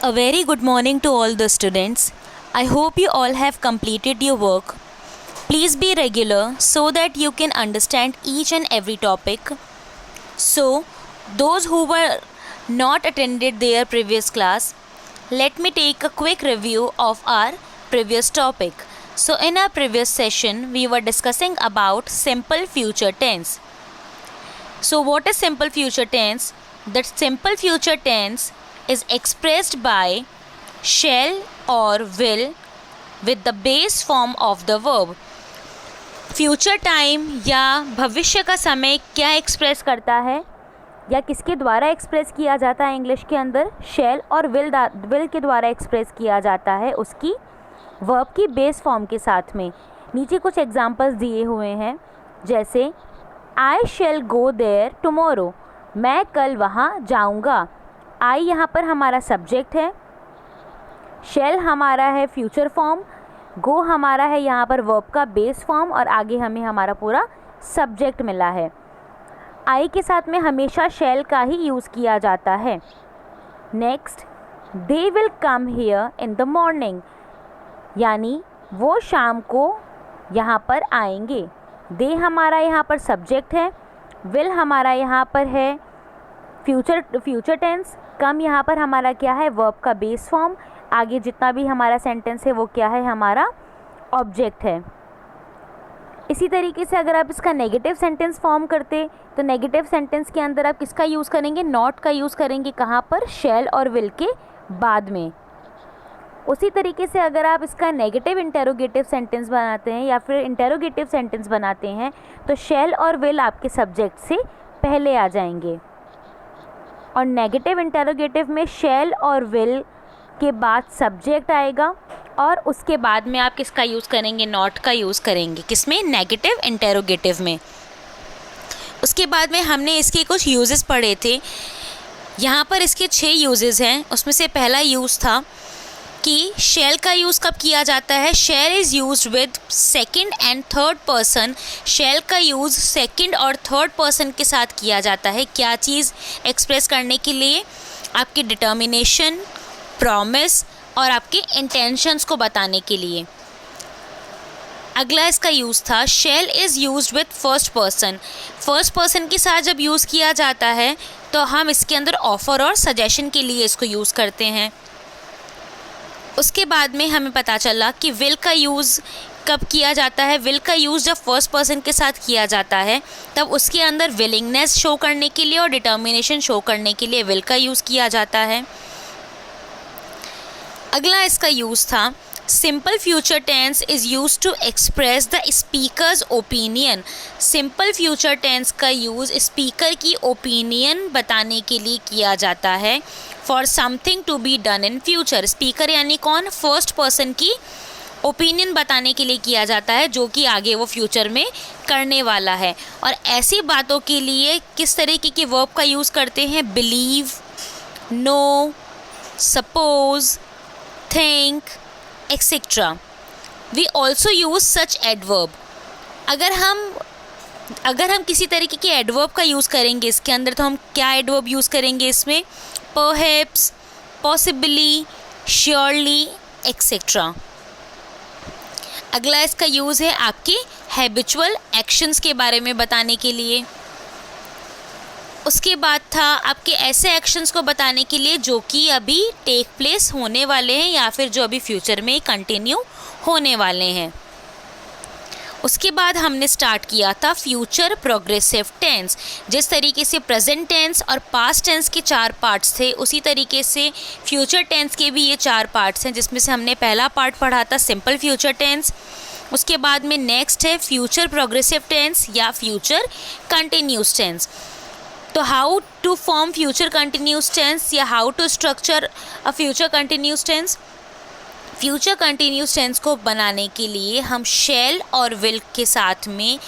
A very good morning to all the students. I hope you all have completed your work. Please be regular so that you can understand each and every topic. So, those who were not attended their previous class, let me take a quick review of our previous topic. So, in our previous session, we were discussing about simple future tense. So, what is simple future tense? The simple future tense is expressed by shall or will with the base form of the verb. Future time या भविष्य का समय क्या express करता है या किसके द्वारा एक्सप्रेस किया जाता है इंग्लिश के अंदर? शैल और विल के द्वारा एक्सप्रेस किया जाता है उसकी वर्ब की बेस फॉर्म के साथ में. नीचे कुछ एग्जांपल्स दिए हुए हैं, जैसे I shell go there tomorrow, मैं कल वहाँ जाऊँगा. आई यहाँ पर हमारा सब्जेक्ट है, शैल हमारा है फ्यूचर फॉर्म, गो हमारा है यहाँ पर वर्ब का बेस फॉर्म और आगे हमें हमारा पूरा सब्जेक्ट मिला है. आई के साथ में हमेशा शैल का ही यूज़ किया जाता है. Next, they will come here in the morning, यानी वो शाम को यहाँ पर आएंगे. दे हमारा यहाँ पर सब्जेक्ट है, विल हमारा यहाँ पर है फ्यूचर टेंस, कम यहाँ पर हमारा क्या है वर्ब का बेस फॉर्म, आगे जितना भी हमारा सेंटेंस है वो क्या है हमारा ऑब्जेक्ट है. इसी तरीके से अगर आप इसका नेगेटिव सेंटेंस फॉर्म करते तो नेगेटिव सेंटेंस के अंदर आप किसका यूज़ करेंगे? नॉट का यूज़ करेंगे. कहाँ पर? शैल और विल के बाद में. उसी तरीके से अगर आप इसका नेगेटिव इंटेरोगेटिव सेंटेंस बनाते हैं या फिर इंटेरोगेटिव सेंटेंस बनाते हैं तो शैल और विल आपके सब्जेक्ट से पहले आ जाएंगे. और नेगेटिव इंटेरोगेटिव में शैल और विल के बाद सब्जेक्ट आएगा और उसके बाद में आप किसका यूज़ करेंगे? नॉट का यूज़ करेंगे. किसमें? नेगेटिव इंटेरोगेटिव में. उसके बाद में हमने इसके कुछ यूजेस पढ़े थे. यहाँ पर इसके 6 यूजेस हैं. उसमें से पहला यूज़ था कि शैल का यूज़ कब किया जाता है? Shall is used with second and third person. Shall का यूज़ सेकंड और थर्ड पर्सन के साथ किया जाता है. क्या चीज़ एक्सप्रेस करने के लिए? आपकी डिटर्मिनेशन, प्रॉमिस और आपके इंटेंशंस को बताने के लिए. अगला इसका यूज़ था shall is used with first person. First person के साथ जब यूज़ किया जाता है तो हम इसके अंदर ऑफ़र और सजेशन के लिए इसको यूज़ करते हैं. उसके बाद में हमें पता चला कि विल का यूज़ कब किया जाता है. विल का यूज़ जब फर्स्ट पर्सन के साथ किया जाता है तब उसके अंदर विलिंगनेस शो करने के लिए और डिटर्मिनेशन शो करने के लिए विल का यूज़ किया जाता है. अगला इसका यूज़ था simple future tense is use to express the speaker's opinion. Simple future tense का यूज़ स्पीकर की ओपिनियन बताने के लिए किया जाता है. For something to be done in future. Speaker यानी कौन? फर्स्ट पर्सन की ओपिनियन बताने के लिए किया जाता है जो कि आगे वो फ्यूचर में करने वाला है. और ऐसी बातों के लिए किस तरीके की वर्ब का यूज़ करते हैं? Believe, no, suppose, think, etc. We also use such adverb. अगर हम किसी तरीके के एडवर्ब का यूज़ करेंगे इसके अंदर तो हम क्या एडवर्ब यूज़ करेंगे इसमें? perhaps, possibly, surely, etc. अगला इसका यूज़ है आपके हैबिचुअल एक्शंस के बारे में बताने के लिए. उसके बाद था आपके ऐसे एक्शंस को बताने के लिए जो कि अभी टेक प्लेस होने वाले हैं या फिर जो अभी फ्यूचर में कंटिन्यू होने वाले हैं. उसके बाद हमने स्टार्ट किया था फ्यूचर प्रोग्रेसिव टेंस. जिस तरीके से प्रेजेंट टेंस और पास्ट टेंस के 4 पार्ट्स थे उसी तरीके से फ्यूचर टेंस के भी ये 4 पार्ट्स हैं, जिसमें से हमने पहला पार्ट पढ़ा था सिंपल फ्यूचर टेंस. उसके बाद में नेक्स्ट है फ्यूचर प्रोग्रेसिव टेंस या फ्यूचर कंटिन्यूस टेंस. तो how to form future continuous tense या how to structure a future continuous tense. Future continuous tense को बनाने के लिए हम शैल और विल के साथ में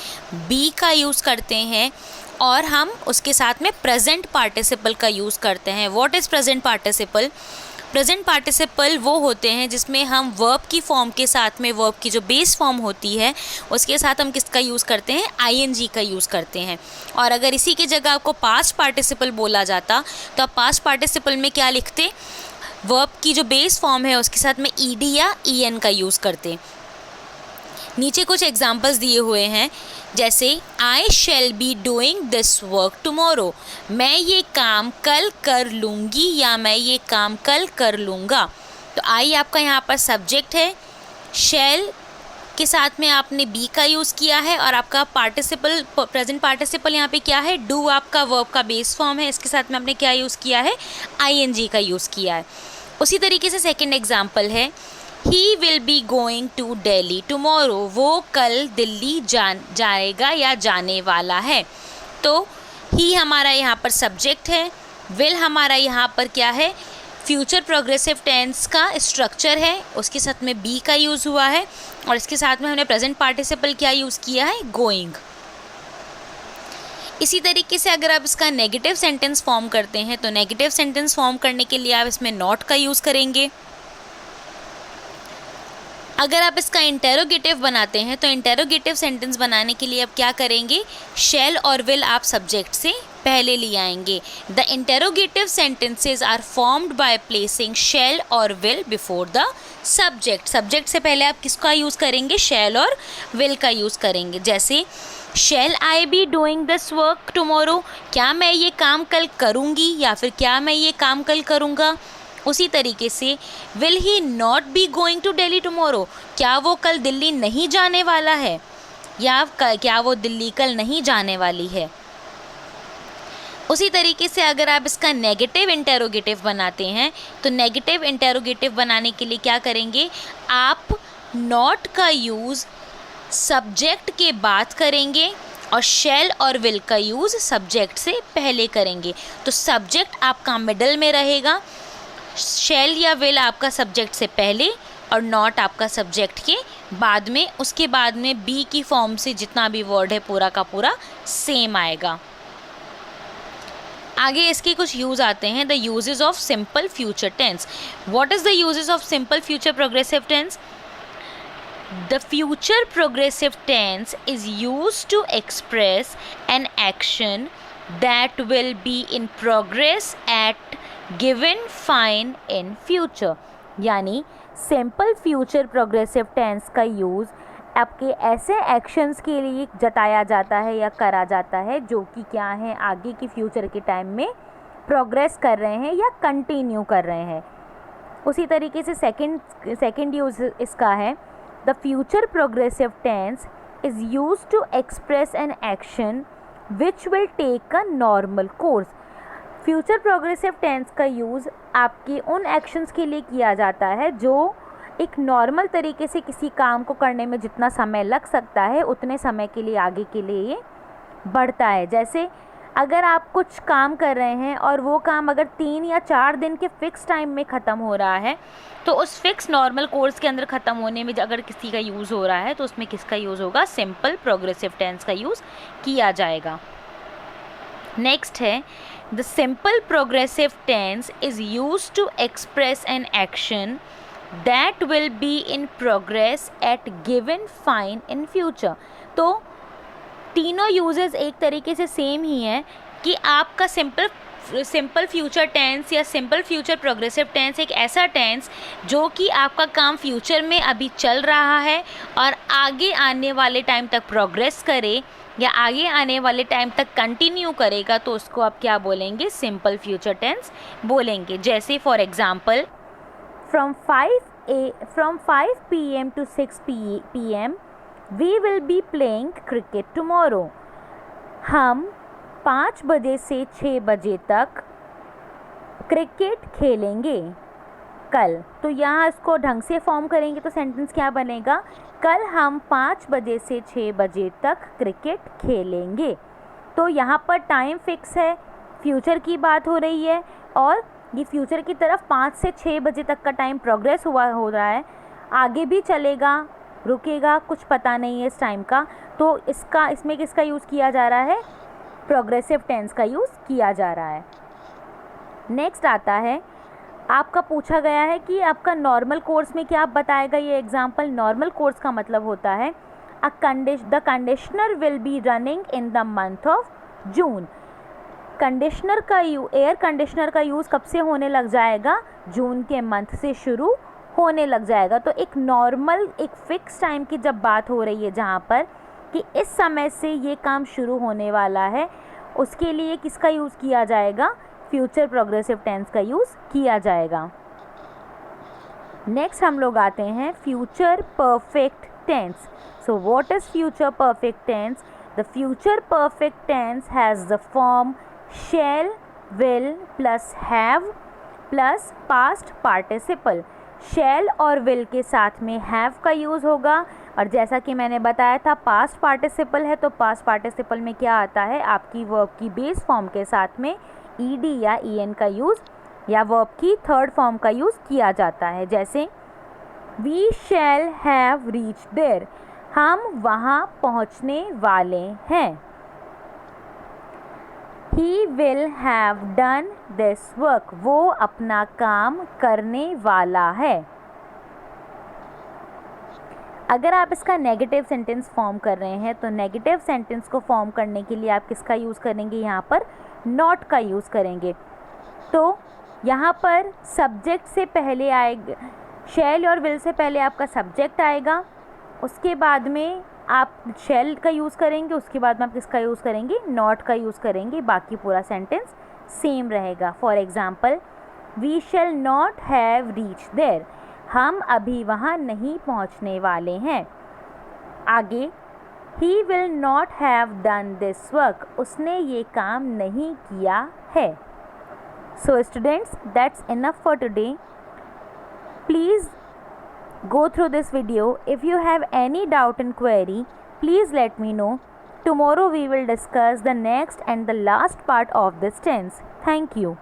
बी का यूज़ करते हैं और हम उसके साथ में प्रेजेंट पार्टिसिपल का यूज़ करते हैं. What is present participle? Present participle वो होते हैं जिसमें हम वर्ब की फॉर्म के साथ में वर्ब की जो बेस फॉर्म होती है उसके साथ हम किसका यूज़ करते हैं? आईएनजी का यूज़ करते हैं. और अगर इसी की जगह आपको पास्ट पार्टिसिपल बोला जाता तो आप पास्ट पार्टिसिपल में क्या लिखते? वर्ब की जो बेस फॉर्म है उसके साथ में ईडी या ईएन का यूज़ करते। नीचे कुछ एग्जाम्पल्स दिए हुए हैं, जैसे I shall be doing this work tomorrow, मैं ये काम कल कर लूँगी या मैं ये काम कल कर लूँगा। तो आई आपका यहाँ पर सब्जेक्ट है, शैल के साथ में आपने बी का यूज़ किया है और आपका पार्टिसिपल प्रेजेंट पार्टिसिपल यहाँ पे क्या है, डू आपका वर्ब का बेस फॉर्म है, इसके साथ में आपने क्या यूज़ किया है, आईएनजी का यूज़ किया है। उसी तरीके से सेकंड एग्जांपल है, he will be going to Delhi tomorrow, वो कल दिल्ली जाएगा या जाने वाला है। तो ही हमारा यहाँ पर सब्जेक्ट है, विल हमारा यहाँ पर क्या है, फ्यूचर प्रोग्रेसिव टेंस का स्ट्रक्चर है, उसके साथ में बी का यूज़ हुआ है और इसके साथ में हमने प्रेजेंट पार्टिसिपल क्या यूज़ किया है, गोइंग। इसी तरीके से अगर आप इसका नेगेटिव सेंटेंस फॉर्म करते हैं तो नेगेटिव सेंटेंस फॉर्म करने के लिए आप इसमें नॉट का यूज़ करेंगे। अगर आप इसका इंटेरोगेटिव बनाते हैं तो इंटेरोगेटिव सेंटेंस बनाने के लिए आप क्या करेंगे, शैल और विल आप सब्जेक्ट से पहले ले आएंगे। The interrogative sentences are formed by placing shall और will before the subject. Subject से पहले आप किसका यूज़ करेंगे, शैल और विल का यूज़ करेंगे। जैसे shall I be doing this work tomorrow, क्या मैं ये काम कल करूँगी या फिर क्या मैं ये काम कल करूँगा। उसी तरीके से will he not be going to Delhi tomorrow, क्या वो कल दिल्ली नहीं जाने वाला है या क्या वो दिल्ली कल नहीं जाने वाली है। उसी तरीके से अगर आप इसका नेगेटिव इंटेरोगेटिव बनाते हैं तो नेगेटिव इंटेरोगेटिव बनाने के लिए क्या करेंगे, आप नॉट का यूज़ सब्जेक्ट के बाद करेंगे और शैल और विल का यूज़ सब्जेक्ट से पहले करेंगे। तो सब्जेक्ट आपका मिडल में रहेगा, शैल या विल आपका सब्जेक्ट से पहले और नॉट आपका सब्जेक्ट के बाद में, उसके बाद में बी की फॉर्म से जितना भी वर्ड है पूरा का पूरा सेम आएगा। आगे इसके कुछ यूज़ आते हैं, the uses of simple future tense. What is the uses of simple future progressive tense? The future progressive tense is used to express an action that will be in progress at given fine in future। यानी simple future progressive tense का use आपके ऐसे actions के लिए जताया जाता है या करा जाता है जो कि क्या है, आगे की फ्यूचर के टाइम में प्रोग्रेस कर रहे हैं या कंटिन्यू कर रहे हैं। उसी तरीके से सेकंड यूज़ इसका है, the future progressive tense is used to express an action which will take a normal course। Future progressive tense का यूज़ आपकी उन एक्शंस के लिए किया जाता है जो एक नॉर्मल तरीके से किसी काम को करने में जितना समय लग सकता है उतने समय के लिए आगे के लिए ये बढ़ता है। जैसे अगर आप कुछ काम कर रहे हैं और वो काम अगर 3 या 4 दिन के फ़िक्स टाइम में ख़त्म हो रहा है तो उस फिक्स नॉर्मल कोर्स के अंदर ख़त्म होने में अगर किसी का यूज़ हो रहा है तो उसमें किसका यूज़ होगा, सिंपल प्रोग्रेसिव टेंस का यूज़ किया जाएगा। नेक्स्ट है, the simple progressive tense is use to express an action that will be in progress at given fine in future. तो तीनों यूजेस एक तरीके से सेम ही हैं कि आपका सिंपल फ्यूचर टेंस या सिंपल फ्यूचर प्रोग्रेसिव टेंस एक ऐसा टेंस जो कि आपका काम फ्यूचर में अभी चल रहा है और आगे आने वाले टाइम तक प्रोग्रेस करे या आगे आने वाले टाइम तक कंटिन्यू करेगा, तो उसको आप क्या बोलेंगे, सिंपल फ्यूचर टेंस बोलेंगे। जैसे for example, from 5 PM to 6 PM We will be playing cricket tomorrow। हम 5 बजे से 6 बजे तक क्रिकेट खेलेंगे कल। तो यहाँ इसको ढंग से फॉर्म करेंगे तो सेंटेंस क्या बनेगा, कल हम 5 बजे से 6 बजे तक क्रिकेट खेलेंगे। तो यहाँ पर टाइम फिक्स है, फ्यूचर की बात हो रही है और ये फ्यूचर की तरफ 5 से 6 बजे तक का टाइम प्रोग्रेस हो रहा है, आगे भी चलेगा रुकेगा कुछ पता नहीं है इस टाइम का। तो इसमें किसका यूज़ किया जा रहा है, प्रोग्रेसिव टेंस का यूज़ किया जा रहा है। नेक्स्ट आता है, आपका पूछा गया है कि आपका नॉर्मल कोर्स में क्या बताएगा ये एग्जांपल। नॉर्मल कोर्स का मतलब होता है the conditioner will be running in the month of June. Conditioner का एयर कंडीशनर का यूज़ कब से होने लग जाएगा? जून के मंथ से शुरू होने लग जाएगा। तो एक नॉर्मल एक फ़िक्स टाइम की जब बात हो रही है जहाँ पर कि इस समय से ये काम शुरू होने वाला है, उसके लिए किसका यूज़ किया जाएगा? फ्यूचर प्रोग्रेसिव टेंस का यूज़ किया जाएगा। नेक्स्ट हम लोग आते हैं future perfect tense. So what is future perfect tense? The future perfect tense has the form shall, will plus have plus past participle। shall और will के साथ में have का यूज़ होगा, और जैसा कि मैंने बताया था past participle है तो past participle में क्या आता है? आपकी वर्ब की बेस फॉर्म के साथ में ed या en का यूज़ या वर्ब की थर्ड फॉर्म का यूज़ किया जाता है। जैसे we shall have reached there, हम वहाँ पहुँचने वाले हैं। He will have done this work, वो अपना काम करने वाला है। अगर आप इसका नेगेटिव सेंटेंस फॉर्म कर रहे हैं तो नेगेटिव सेंटेंस को फॉर्म करने के लिए आप किसका यूज़ करेंगे? यहाँ पर नॉट का यूज़ करेंगे। तो यहाँ पर सब्जेक्ट से पहले आएगा, शैल और विल से पहले आपका सब्जेक्ट आएगा, उसके बाद में आप शैल का यूज़ करेंगे, उसके बाद में आप किसका यूज़ करेंगे? नॉट का यूज़ करेंगे। बाकी पूरा सेंटेंस सेम रहेगा। For example, we shall not have reach there, हम अभी वहाँ नहीं पहुँचने वाले हैं। आगे, he will not have done this work, उसने ये काम नहीं किया है। So students, that's enough for today. Please go through this video. If you have any doubt and query, please let me know. Tomorrow we will discuss the next and the last part of this tense. Thank you.